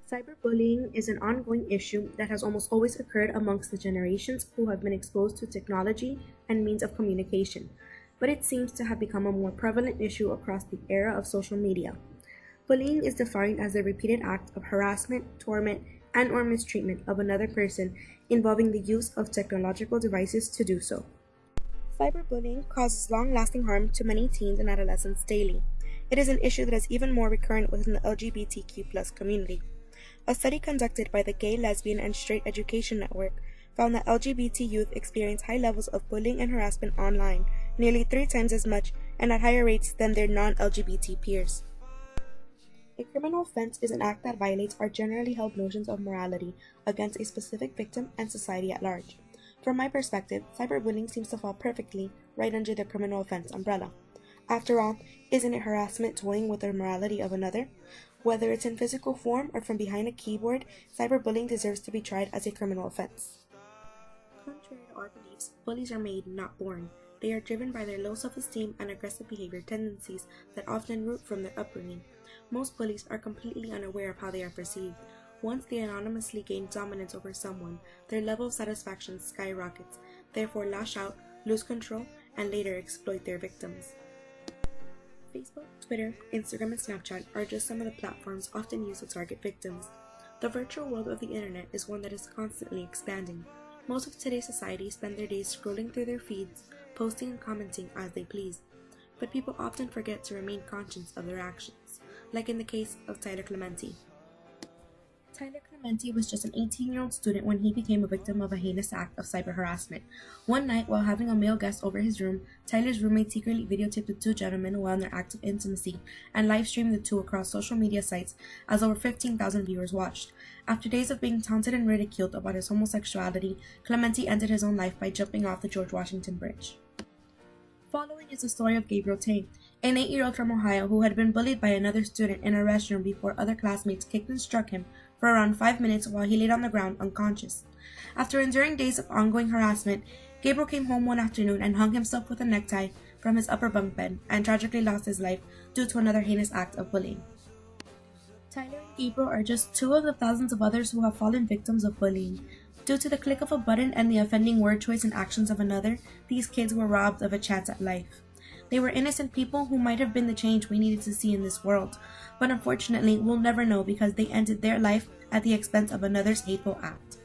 Cyberbullying is an ongoing issue that has almost always occurred amongst the generations who have been exposed to technology and means of communication, but it seems to have become a more prevalent issue across the era of social media. Bullying is defined as the repeated act of harassment, torment, and/or mistreatment of another person involving the use of technological devices to do so. Cyberbullying causes long-lasting harm to many teens and adolescents daily. It is an issue that is even more recurrent within the LGBTQ+ community. A study conducted by the Gay, Lesbian, and Straight Education Network found that LGBT youth experience high levels of bullying and harassment online, nearly 3 times as much and at higher rates than their non-LGBT peers. A criminal offense is an act that violates our generally held notions of morality against a specific victim and society at large. From my perspective, cyberbullying seems to fall perfectly right under the criminal offense umbrella. After all, isn't it harassment toying with the morality of another? Whether it's in physical form or from behind a keyboard, cyberbullying deserves to be tried as a criminal offense. Contrary to our beliefs, bullies are made, not born. They are driven by their low self-esteem and aggressive behavior tendencies that often root from their upbringing. Most bullies are completely unaware of how they are perceived. Once they anonymously gain dominance over someone, their level of satisfaction skyrockets, therefore lash out, lose control, and later exploit their victims. Facebook, Twitter, Instagram, and Snapchat are just some of the platforms often used to target victims. The virtual world of the internet is one that is constantly expanding. Most of today's society spend their days scrolling through their feeds, posting and commenting as they please. But people often forget to remain conscious of their actions, like in the case of Tyler Clementi. Tyler Clementi was just an 18-year-old student when he became a victim of a heinous act of cyber harassment. One night, while having a male guest over his room, Tyler's roommate secretly videotaped the two gentlemen while in their act of intimacy and live-streamed the two across social media sites as over 15,000 viewers watched. After days of being taunted and ridiculed about his homosexuality, Clementi ended his own life by jumping off the George Washington Bridge. Following is the story of Gabriel Tay, an 8-year-old from Ohio who had been bullied by another student in a restroom before other classmates kicked and struck him for around 5 minutes while he laid on the ground unconscious. After enduring days of ongoing harassment, Gabriel came home one afternoon and hung himself with a necktie from his upper bunk bed and tragically lost his life due to another heinous act of bullying. Tyler and Gabriel are just two of the thousands of others who have fallen victims of bullying. Due to the click of a button and the offending word choice and actions of another, these kids were robbed of a chance at life. They were innocent people who might have been the change we needed to see in this world, but unfortunately we'll never know because they ended their life at the expense of another's hateful act.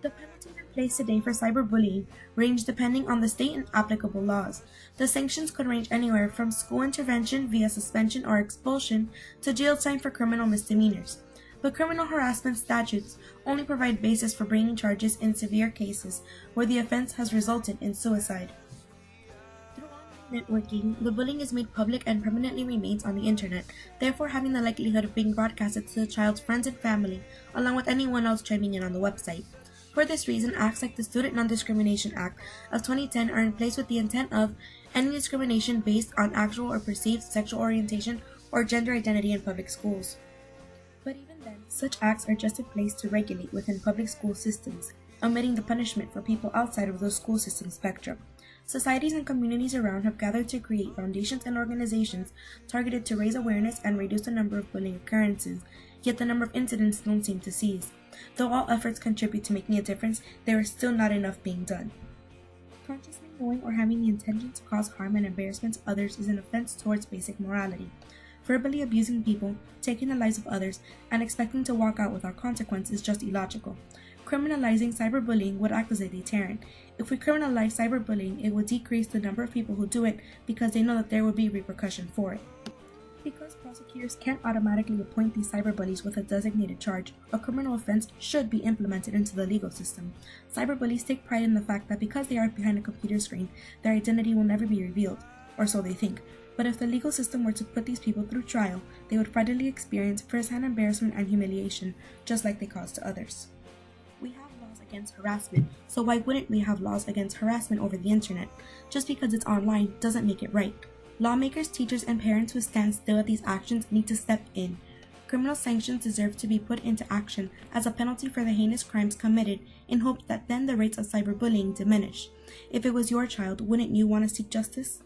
The penalties in place today for cyberbullying range depending on the state and applicable laws. The sanctions could range anywhere from school intervention via suspension or expulsion to jail time for criminal misdemeanors. But criminal harassment statutes only provide basis for bringing charges in severe cases where the offense has resulted in suicide. Networking, the bullying is made public and permanently remains on the internet, therefore having the likelihood of being broadcasted to the child's friends and family, along with anyone else chiming in on the website. For this reason, acts like the Student Non-Discrimination Act of 2010 are in place with the intent of ending discrimination based on actual or perceived sexual orientation or gender identity in public schools. But even then, such acts are just in place to regulate within public school systems, omitting the punishment for people outside of the school system spectrum. Societies and communities around have gathered to create foundations and organizations targeted to raise awareness and reduce the number of bullying occurrences, yet the number of incidents don't seem to cease. Though all efforts contribute to making a difference, there is still not enough being done. Consciously knowing or having the intention to cause harm and embarrassment to others is an offense towards basic morality. Verbally abusing people, taking the lives of others, and expecting to walk out without consequence is just illogical. Criminalizing cyberbullying would act as a deterrent. If we criminalize cyberbullying, it would decrease the number of people who do it because they know that there will be repercussion for it. Because prosecutors can't automatically appoint these cyberbullies with a designated charge, a criminal offense should be implemented into the legal system. Cyberbullies take pride in the fact that because they are behind a computer screen, their identity will never be revealed, or so they think. But if the legal system were to put these people through trial, they would finally experience first-hand embarrassment and humiliation, just like they cause to others. We have laws against harassment, so why wouldn't we have laws against harassment over the internet? Just because it's online doesn't make it right. Lawmakers, teachers, and parents who stand still at these actions need to step in. Criminal sanctions deserve to be put into action as a penalty for the heinous crimes committed in hopes that then the rates of cyberbullying diminish. If it was your child, wouldn't you want to seek justice?